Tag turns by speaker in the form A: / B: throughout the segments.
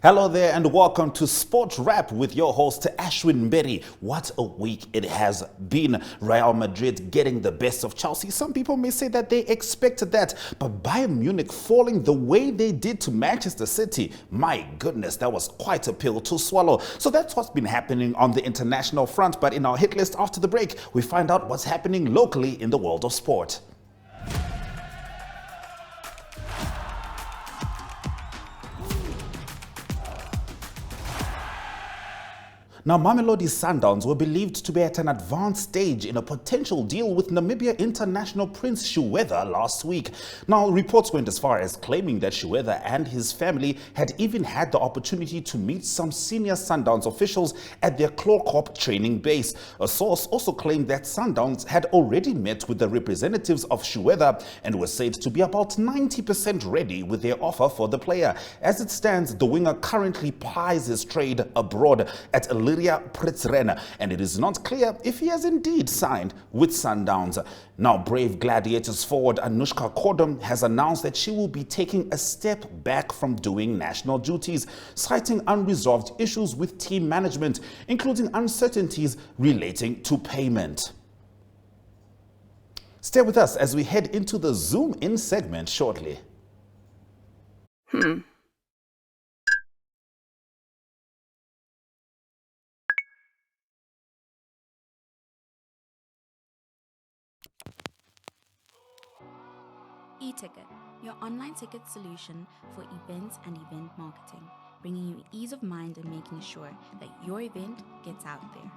A: Hello there and welcome to Sport Wrap with your host Ashwin Mberi. What a week it has been. Real Madrid getting the best of Chelsea. Some people may say that they expected that, but Bayern Munich falling the way they did to Manchester City, my goodness, that was quite a pill to swallow. So that's what's been happening on the international front, but in our hit list after the break, we find out what's happening locally in the world of sport. Now, Mamelodi Sundowns were believed to be at an advanced stage in a potential deal with Namibia international Prince Shuweda last week. Now, reports went as far as claiming that Shuweda and his family had even had the opportunity to meet some senior Sundowns officials at their Klokop training base. A source also claimed that Sundowns had already met with the representatives of Shuweda and were said to be about 90% ready with their offer for the player. As it stands, the winger currently plies his trade abroad at Pritzren, and it is not clear if he has indeed signed with Sundowns. Now, Brave Gladiators forward Anushka Kodum has announced that she will be taking a step back from doing national duties, citing unresolved issues with team management, including uncertainties relating to payment. Stay with us as we head into the Zoom In segment shortly.
B: E-Ticket, your online ticket solution for events and event marketing, bringing you ease of mind and making sure that your event gets out there.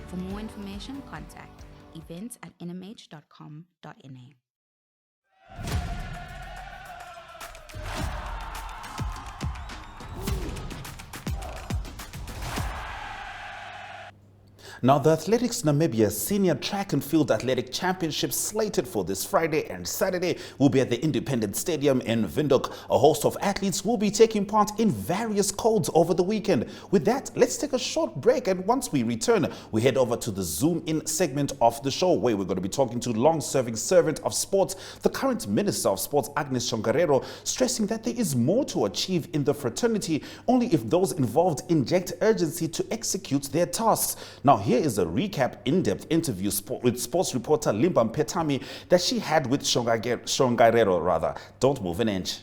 B: For more information, contact events@nhcom.na.
A: Now, the Athletics Namibia Senior Track and Field Athletic Championships slated for this Friday and Saturday will be at the Independent Stadium in Windhoek. A host of athletes will be taking part in various codes over the weekend. With that, let's take a short break, and once we return, we head over to the Zoom In segment of the show, where we're going to be talking to long-serving servant of sports, the current Minister of Sports, Agnes Shongarero, stressing that there is more to achieve in the fraternity only if those involved inject urgency to execute their tasks. Now, here is a recap in-depth interview with sports reporter Limba Mpetami that she had with Shongarero. Don't move an inch.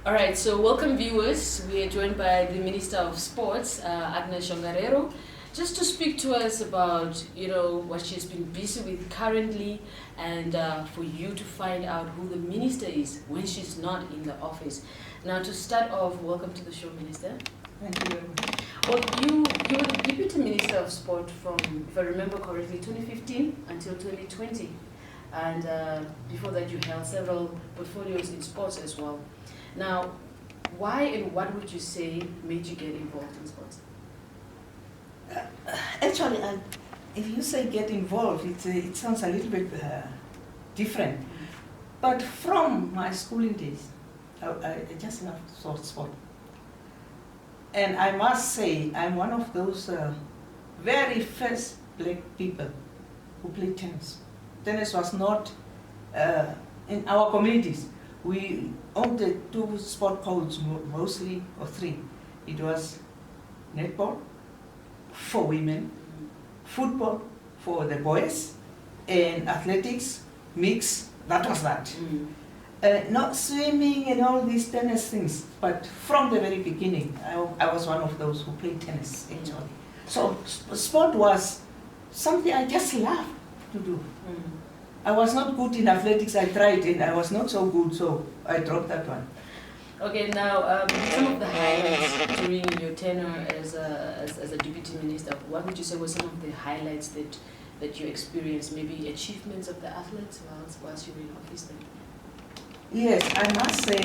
C: All right, so welcome viewers. We are joined by the Minister of Sports, Agnes Shongarero, just to speak to us about, what she's been busy with currently, and for you to find out who the minister is when she's not in the office. Now, to start off, welcome to the show, Minister.
D: Thank you very much.
C: Well, you were the Deputy Minister of Sport from, if I remember correctly, 2015 until 2020. And before that, you held several portfolios in sports as well. Now, why and what would you say made you get involved in sports?
D: Actually, if you say get involved, it sounds a little bit different. But from my schooling days, I just loved sport. And I must say, I'm one of those very first black people who played tennis. Tennis was not in our communities. We owned the two sport codes mostly, or three. It was netball for women, football for the boys, and athletics, mix, that was that. Not swimming and all these tennis things, but from the very beginning, I was one of those who played tennis, actually. So sport was something I just loved to do. I was not good in athletics, I tried and I was not so good, so I dropped that one.
C: Okay, now some of the highlights during your tenure as a Deputy Minister, what would you say were some of the highlights that you experienced, maybe achievements of the athletes whilst you were in office then?
D: Yes, I must say,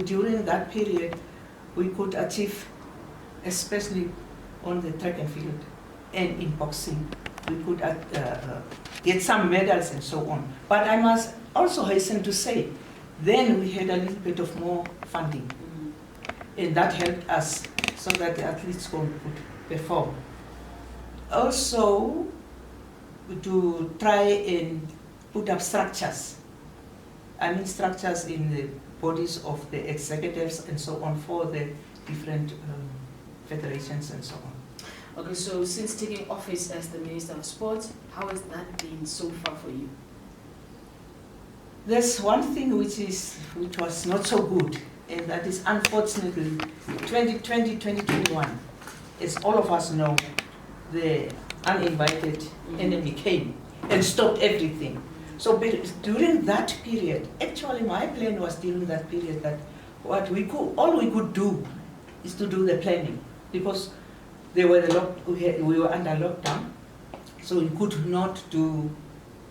D: during that period, we could achieve especially on the track and field and in boxing. We could get some medals and so on. But I must also hasten to say, then we had a little bit of more funding. And that helped us so that the athletes could perform. Also, to try and put up structures. I mean structures in the bodies of the executives and so on for the different federations and so on.
C: Okay, so since taking office as the Minister of Sports, how has that been so far for you?
D: There's one thing which was not so good, and that is unfortunately 2020-2021, as all of us know, the uninvited enemy came and stopped everything. So during that period, actually my plan was during that period that all we could do is to do the planning, because we were under lockdown, so we could not do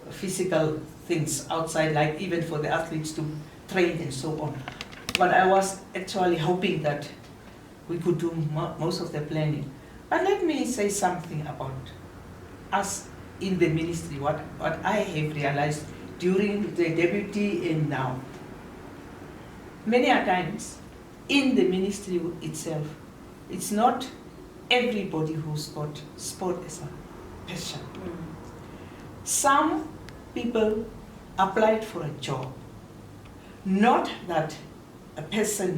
D: physical things outside, like even for the athletes to train and so on. But I was actually hoping that we could do most of the planning. But let me say something about us in the ministry, what I have realized during the deputy and now. Many a times in the ministry itself, it's not everybody who's got sport as a passion. Some people applied for a job, not that a person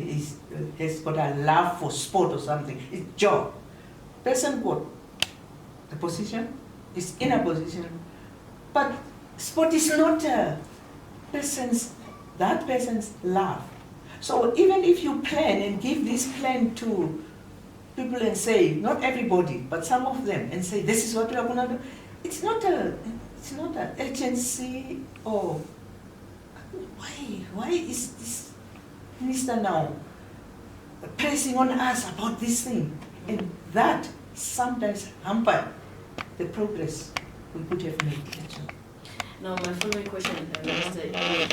D: has got a love for sport or something, it's job. Person got the position, is in a position, but sport is not that person's love. So even if you plan and give this plan to people and say, not everybody, but some of them, and say, this is what we are going to do, it's not an agency or why is this minister now pressing on us about this thing? And that sometimes hamper the progress we could have made.
C: Now, my following question, Minister,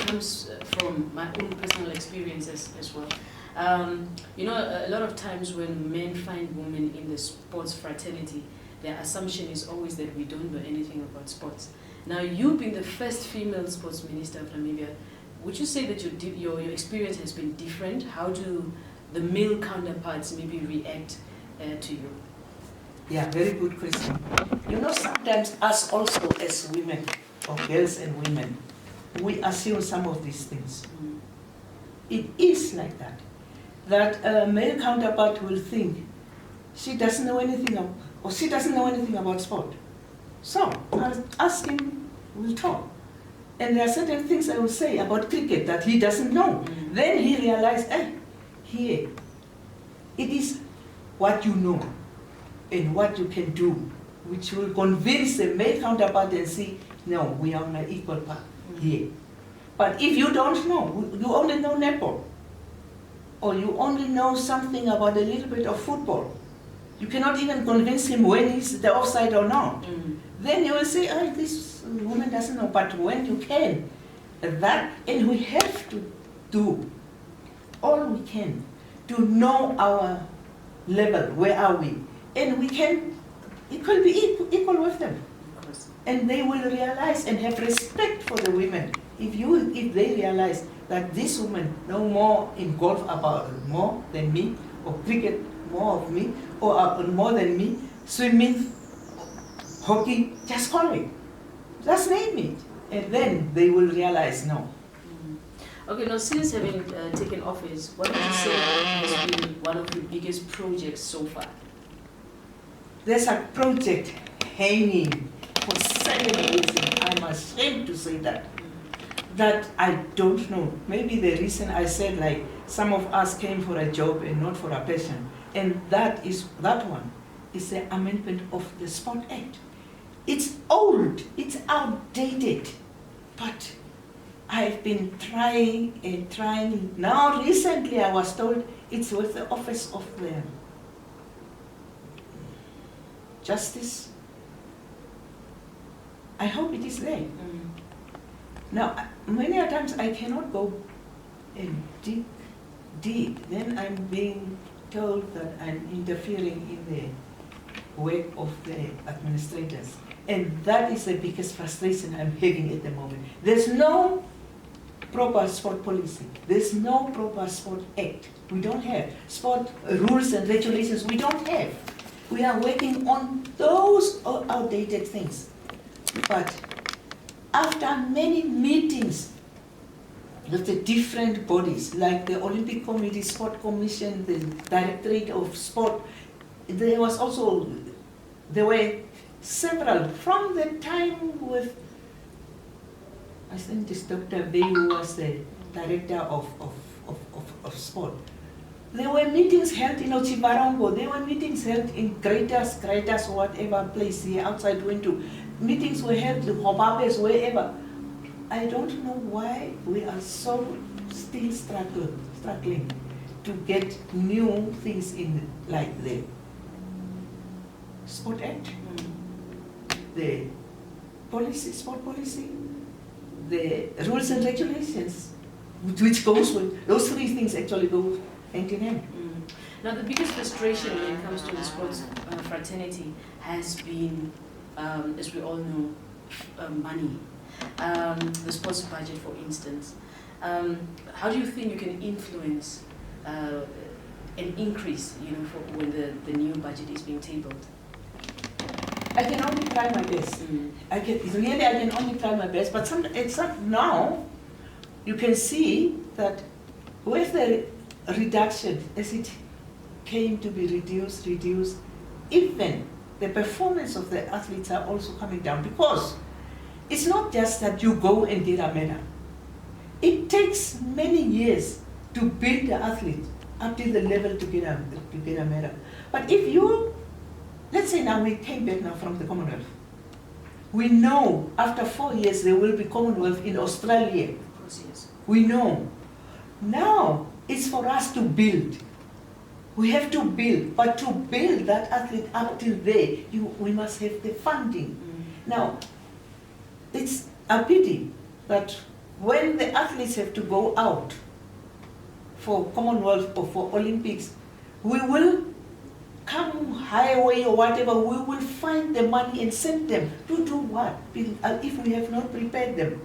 C: comes from my own personal experiences as well. A lot of times when men find women in the sports fraternity, their assumption is always that we don't know anything about sports. Now, you being the first female sports minister of Namibia, would you say that your experience has been different? How do the male counterparts maybe react to you?
D: Yeah, very good question. Sometimes us also as women, or girls and women, we assume some of these things. It is like that. That a male counterpart will think she doesn't know anything or she doesn't know anything about sport. So I'll ask him, we'll talk. And there are certain things I will say about cricket that he doesn't know. Then he realized, here, it is what you know and what you can do, which will convince the male counterpart and see, no, we are on an equal path here. But if you don't know, you only know netball, or you only know something about a little bit of football, you cannot even convince him when he's the offside or not. Then you will say, this woman doesn't know. But when you can, and we have to do all we can to know our level, where are we? And we can be equal with them. And they will realize and have respect for the women. If they realize that this woman know more in golf about more than me, or cricket more of me, or more than me, swimming, hockey, just call me. Just name it. And then they will realize, no.
C: Okay, now since having taken office, what would you say has been one of the biggest projects so far?
D: There's a project hanging for 7 years, I'm ashamed to say that I don't know. Maybe the reason I said, like, some of us came for a job and not for a passion, and that one is the amendment of the Sport Act. It's old, it's outdated, but I've been trying and trying. Now recently I was told it's with the Office of the Justice. I hope it is there. Now, many a times I cannot go and dig. Then I'm being told that I'm interfering in the work of the administrators. And that is the biggest frustration I'm having at the moment. There's no proper sport policy. There's no proper sport act. We don't have sport rules and regulations. We don't have. We are working on those outdated things. But after many meetings with the different bodies, like the Olympic Committee, Sport Commission, the Directorate of Sport, there were several, from the time with, I think this Dr. Bay, who was the director of sport. There were meetings held in Ochibarongo, there were meetings held in Greaters, whatever place here outside Wintu. Meetings were held in Hobabes, wherever. I don't know why we are so still struggling to get new things in, like the Sport Act, the policy, sport policy, the rules and regulations, which goes with, those three things actually go hand in hand.
C: Now, the biggest frustration when it comes to the sports fraternity has been, as we all know, money. The sports budget, for instance. How do you think you can influence an increase, for when the new budget is being tabled?
D: I can only try my best. I can only try my best, but now you can see that with the reduction, as it came to be reduced, even the performance of the athletes are also coming down, because it's not just that you go and get a medal. It takes many years to build the athlete up to the level to get a medal. But if you, let's say now we came back now from the Commonwealth. We know after 4 years there will be Commonwealth in Australia.
C: Of course, yes.
D: We know. Now it's for us to build. We have to build, but to build that athlete up till there, we must have the funding. Now, it's a pity that when the athletes have to go out for Commonwealth or for Olympics, we will come highway or whatever, we will find the money and send them to do what if we have not prepared them.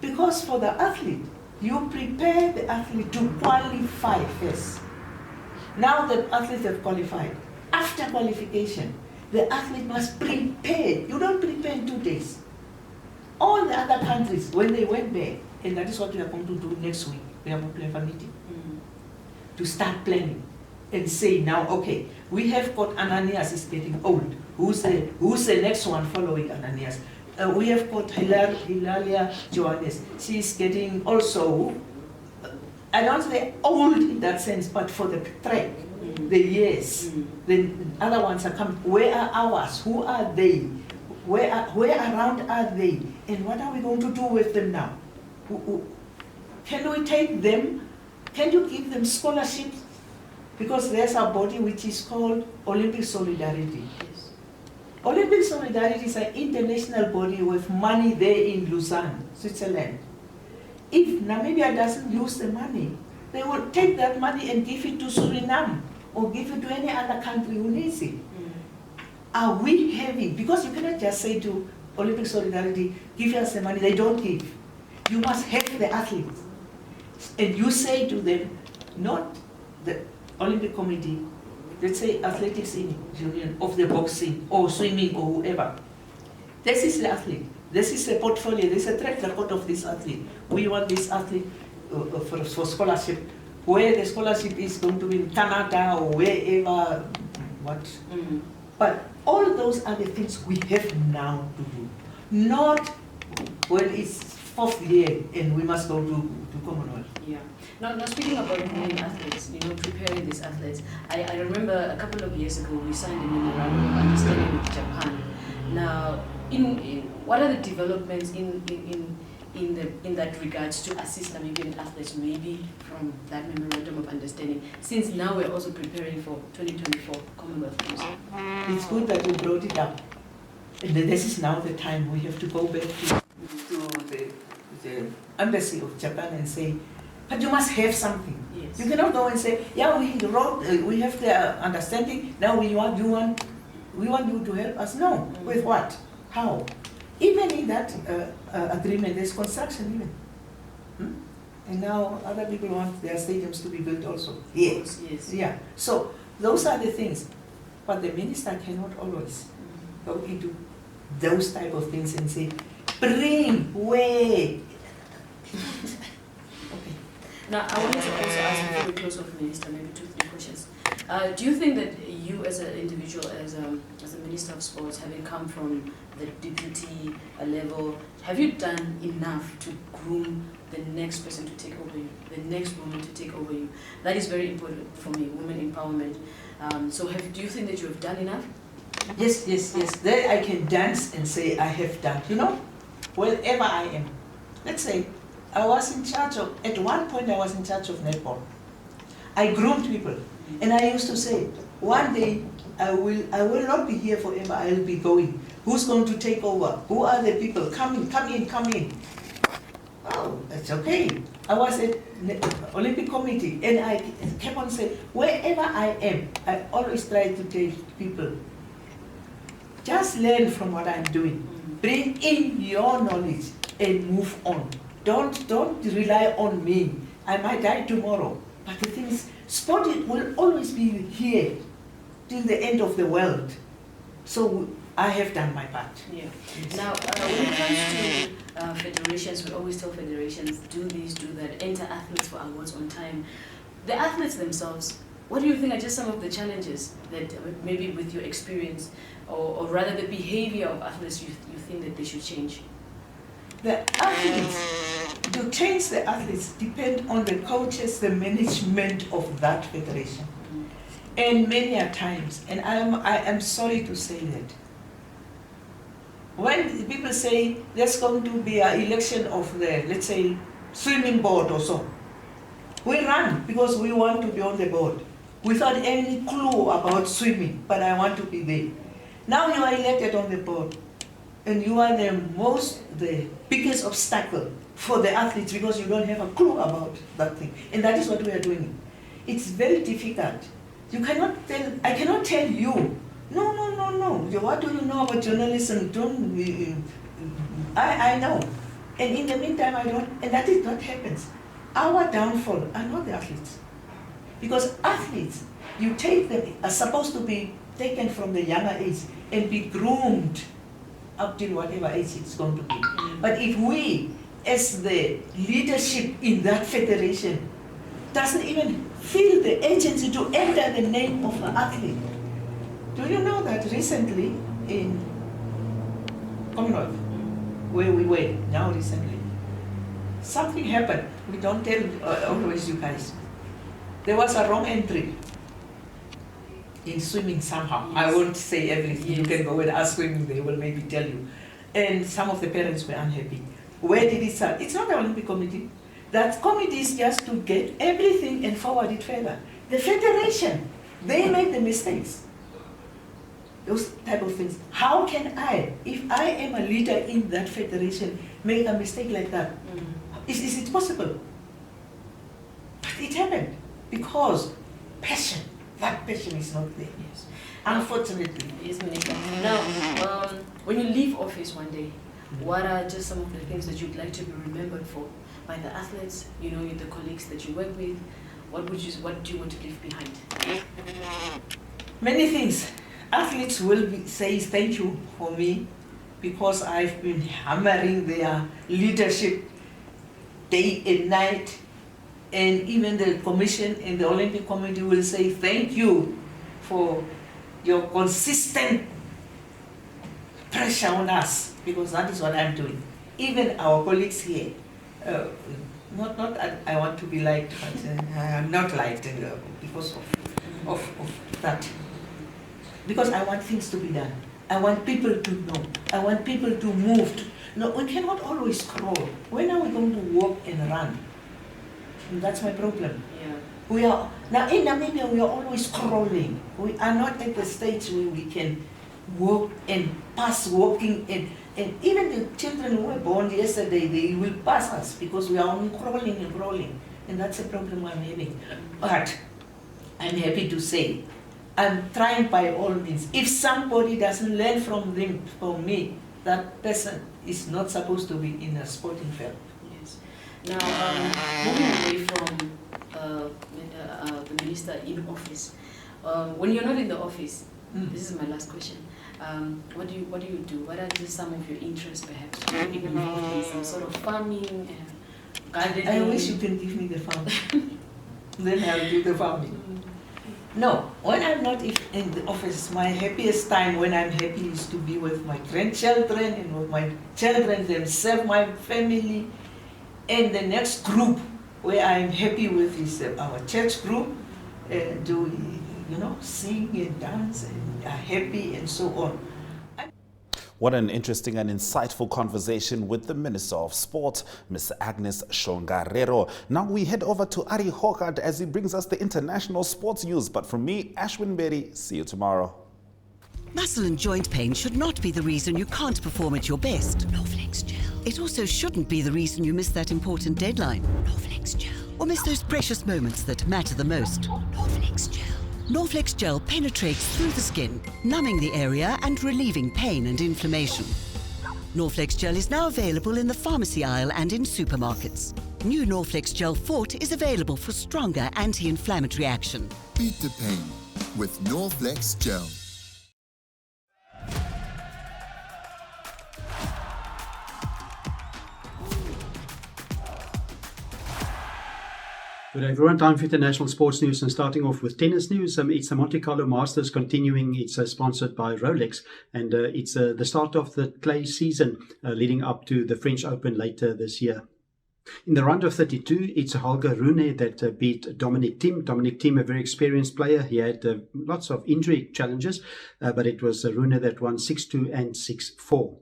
D: Because for the athlete, you prepare the athlete to qualify first. Now the athletes have qualified. After qualification, the athlete must prepare. You don't prepare in 2 days. All the other countries, when they went there, and that is what we are going to do next week, we are going to have a meeting to start planning and say now, okay, we have got Ananias is getting old. Who's the next one following Ananias? We have got Hilaria Johannes. She's getting also, I don't say old in that sense, but for the track, the years. The other ones are coming. Where are ours? Who are they? Where around are they? And what are we going to do with them now? Can we take them? Can you give them scholarships? Because there's a body which is called Olympic Solidarity.
C: Yes.
D: Olympic Solidarity is an international body with money there in Lausanne, Switzerland. If Namibia doesn't use the money, they will take that money and give it to Suriname or give it to any other country who needs it. Are we having, because you cannot just say to Olympic Solidarity, give us the money, they don't give. You must have the athletes. And you say to them, not the Olympic Committee, let's say athletics union of the boxing or swimming or whoever. This is the athlete. This is the portfolio. This is a track record of this athlete. We want this athlete for scholarship. Where the scholarship is going to be in Canada or wherever, what. But all those are the things we have now to do. Not when it's 4th year and we must go to Commonwealth.
C: Yeah. Now speaking about the athletes, preparing these athletes, I remember a couple of years ago we signed a memorandum of understanding with Japan. Now, what are the developments in that regards to assist Namibian athletes, maybe from that memorandum of understanding, since now we're also preparing for 2024 Commonwealth Games?
D: It's good that you brought it up. And this is now the time we have to go back to the embassy of Japan and say, but you must have something.
C: Yes. Yes.
D: You cannot go and say, yeah, we have the understanding, now we want you to help us. No, with what? How? Even in that agreement, there's construction even. And now other people want their stadiums to be built also.
C: Yes. Yes.
D: Yeah, so those are the things. But the minister cannot always go into those type of things and say, bring, way. Okay.
C: Now, I wanted to also ask before we close off, Minister, maybe 2-3 questions. Do you think that you as an individual, as a Minister of Sports, having come from the deputy level, have you done enough to groom the next person to take over you, the next woman to take over you? That is very important for me, women empowerment. Do you think that you have done enough?
D: Yes. There I can dance and say I have done. You know, wherever I am. Let's say I was in charge of, at one point I was in charge of netball. I groomed people. And I used to say, one day I will not be here forever, I will be going. Who's going to take over? Who are the people? Come in. Oh, that's okay. I was at Olympic Committee and I kept on saying, wherever I am, I always try to tell people, just learn from what I'm doing. Bring in your knowledge and move on. Don't rely on me. I might die tomorrow. But the thing is, sport will always be here till the end of the world. So I have done my part.
C: Yeah. Yes. Now, when it comes to federations, we always tell federations, do this, do that, enter athletes for awards on time. The athletes themselves, what do you think are just some of the challenges that maybe with your experience, or rather the behavior of athletes you think that they should change?
D: The athletes, to change the athletes depend on the coaches, the management of that federation. And many a times, and I am sorry to say that, when people say there's going to be an election of the, let's say, swimming board or so, we run because we want to be on the board without any clue about swimming, but I want to be there. Now you are elected on the board, and you are the biggest obstacle for the athletes because you don't have a clue about that thing. And that is what we are doing. It's very difficult. You cannot tell, I cannot tell you, no. What do you know about journalism? I know. And in the meantime, I don't, and that is what happens. Our downfall are not the athletes. Because athletes, you take them, are supposed to be taken from the younger age and be groomed up till whatever age it's going to be. But if we, as the leadership in that federation, doesn't even feel the agency to enter the name of an athlete. Do you know that recently in Commonwealth, where we were now recently, something happened. We don't tell always you guys. There was a wrong entry in swimming somehow. Yes. I won't say everything. Yes. You can go and ask swimming, they will maybe tell you. And some of the parents were unhappy. Where did it start? It's not the Olympic Committee. That committee is just to get everything and forward it further. The federation, they make the mistakes. Those type of things. How can I, if I am a leader in that federation, make a mistake like that? Is it possible? But it happened because passion, that passion is not there. Yes. Unfortunately.
C: Yes, Minister. Now, when you leave office one day, what are just some of the things that you'd like to be remembered for by the athletes, you know, the colleagues that you work with? What do you want to leave behind?
D: Many things. Athletes will say thank you for me because I've been hammering their leadership day and night. And even the commission and the Olympic Committee will say thank you for your consistent pressure on us, because that is what I'm doing. Even our colleagues here, not I want to be liked, but I am not liked because of that. Because I want things to be done. I want people to know. I want people to move. No, we cannot always crawl. When are we going to walk and run? And that's my problem.
C: Yeah.
D: We are now in Namibia. We are always crawling. We are not at the stage where we can walk and pass walking, and even the children who were born yesterday, they will pass us because we are only crawling and crawling. And that's a problem I'm having. But I'm happy to say, I'm trying by all means. If somebody doesn't learn from me, that person is not supposed to be in a sporting field.
C: Yes. Now, moving away from the minister in office, when you're not in the office, this is my last question. What do you do? What are just some of your interests, perhaps? Are you involved in some sort of farming, gardening?
D: I wish you can give me the farm. Then I'll do the farming. No, when I'm not in the office, my happiest time when I'm happy is to be with my grandchildren and with my children themselves, my family. And the next group where I'm happy with is our church group. Do sing and dance and are happy and so on.
A: What an interesting and insightful conversation with the Minister of Sport, Ms. Agnes Shongarero. Now we head over to Ari Hokard as he brings us the international sports news. But from me, Ashwin Berry, see you tomorrow.
E: Muscle and joint pain should not be the reason you can't perform at your best. Norflex Gel. It also shouldn't be the reason you miss that important deadline. Norflex Gel. Or miss those precious moments that matter the most. Norflex Gel. Norflex Gel penetrates through the skin, numbing the area and relieving pain and inflammation. Norflex Gel is now available in the pharmacy aisle and in supermarkets. New Norflex Gel Fort is available for stronger anti-inflammatory action.
F: Beat the pain with Norflex Gel.
G: Good day everyone, time for international sports news and starting off with tennis news. It's the Monte Carlo Masters continuing. It's sponsored by Rolex and it's the start of the clay season leading up to the French Open later this year. In the round of 32, it's Holger Rune that beat Dominic Thiem. Dominic Thiem, a very experienced player. He had lots of injury challenges, but it was Rune that won 6-2 and 6-4.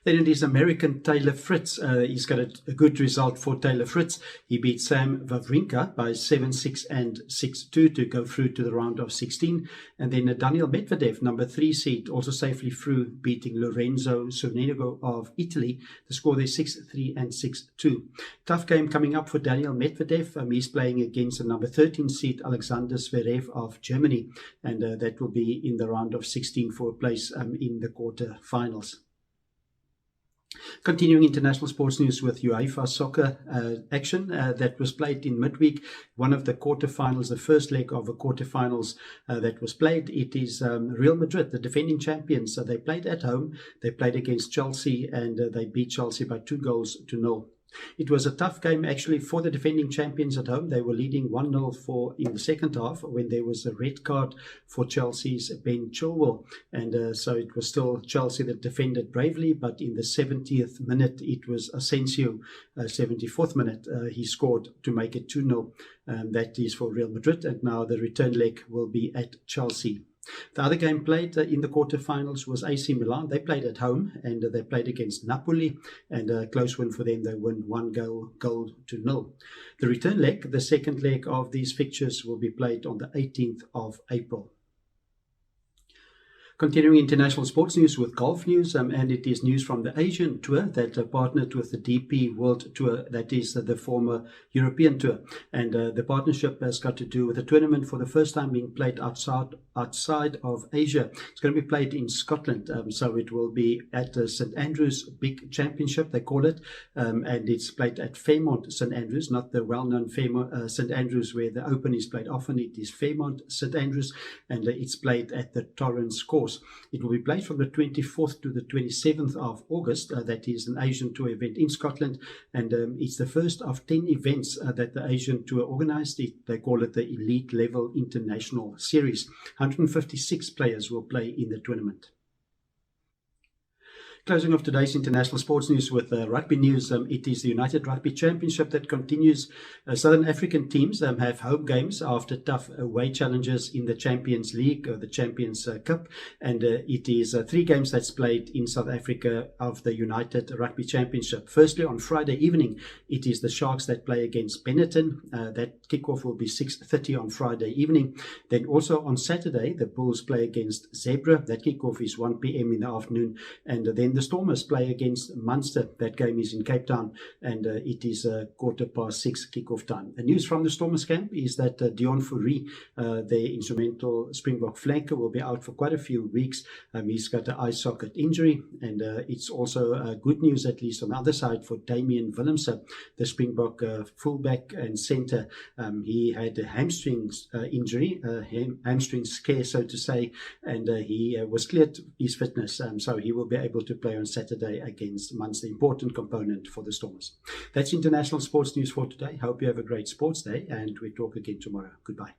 G: Then it is American Taylor Fritz. He's got a good result for Taylor Fritz. He beat Sam Wawrinka by 7-6 and 6-2 to go through to the round of 16. And then Daniel Medvedev, number 3 seed, also safely through, beating Lorenzo Sonego of Italy. The score there 6-3 and 6-2. Tough game coming up for Daniel Medvedev. He's playing against the number 13 seed Alexander Zverev of Germany. And that will be in the round of 16 for a place in the quarter-finals. Continuing international sports news with UEFA soccer action that was played in midweek. One of the quarterfinals, the first leg of the quarterfinals that was played. It is Real Madrid, the defending champions. They played at home. They played against Chelsea and they beat Chelsea by 2-0. It was a tough game actually for the defending champions at home. They were leading 1-0 in the second half when there was a red card for Chelsea's Ben Chilwell. And so it was still Chelsea that defended bravely, but in the 70th minute it was Asensio, 74th minute, he scored to make it 2-0. That is for Real Madrid, and now the return leg will be at Chelsea. The other game played in the quarterfinals was AC Milan. They played at home and they played against Napoli, and a close win for them. They won 1-0. The return leg, the second leg of these fixtures, will be played on the 18th of April. Continuing international sports news with golf news, and it is news from the Asian Tour that partnered with the DP World Tour, that is the former European Tour. And the partnership has got to do with a tournament for the first time being played outside of Asia. It's going to be played in Scotland, so it will be at St Andrews Big Championship, they call it, and it's played at Fairmont St Andrews, not the well-known Fairmont St Andrews where the Open is played often. It is Fairmont St Andrews, and it's played at the Torrens Course. It will be played from the 24th to the 27th of August. That is an Asian Tour event in Scotland, and it's the first of 10 events that the Asian Tour organized. They call it the Elite Level International Series. 156 players will play in the tournament. Closing off today's international sports news with rugby news, it is the United Rugby Championship that continues. Southern African teams have home games after tough away challenges in the Champions League, or the Champions Cup, and it is 3 games that's played in South Africa of the United Rugby Championship. Firstly, on Friday evening, it is the Sharks that play against Benetton. That kickoff will be 6:30 on Friday evening. Then also on Saturday, the Bulls play against Zebra. That kickoff is 1 p.m. in the afternoon, and then the Stormers play against Munster. That game is in Cape Town, and it is 6:15 kickoff time. The news from the Stormers camp is that Dion Fourie, their instrumental Springbok flanker, will be out for quite a few weeks. He's got an eye socket injury, and it's also good news, at least on the other side, for Damian Willemse, the Springbok fullback and centre. He had a hamstring injury, hamstring scare, so to say, and he was cleared his fitness, so he will be able to play on Saturday against Munster, important component for the Stormers. That's international sports news for today. Hope you have a great sports day, and we talk again tomorrow. Goodbye.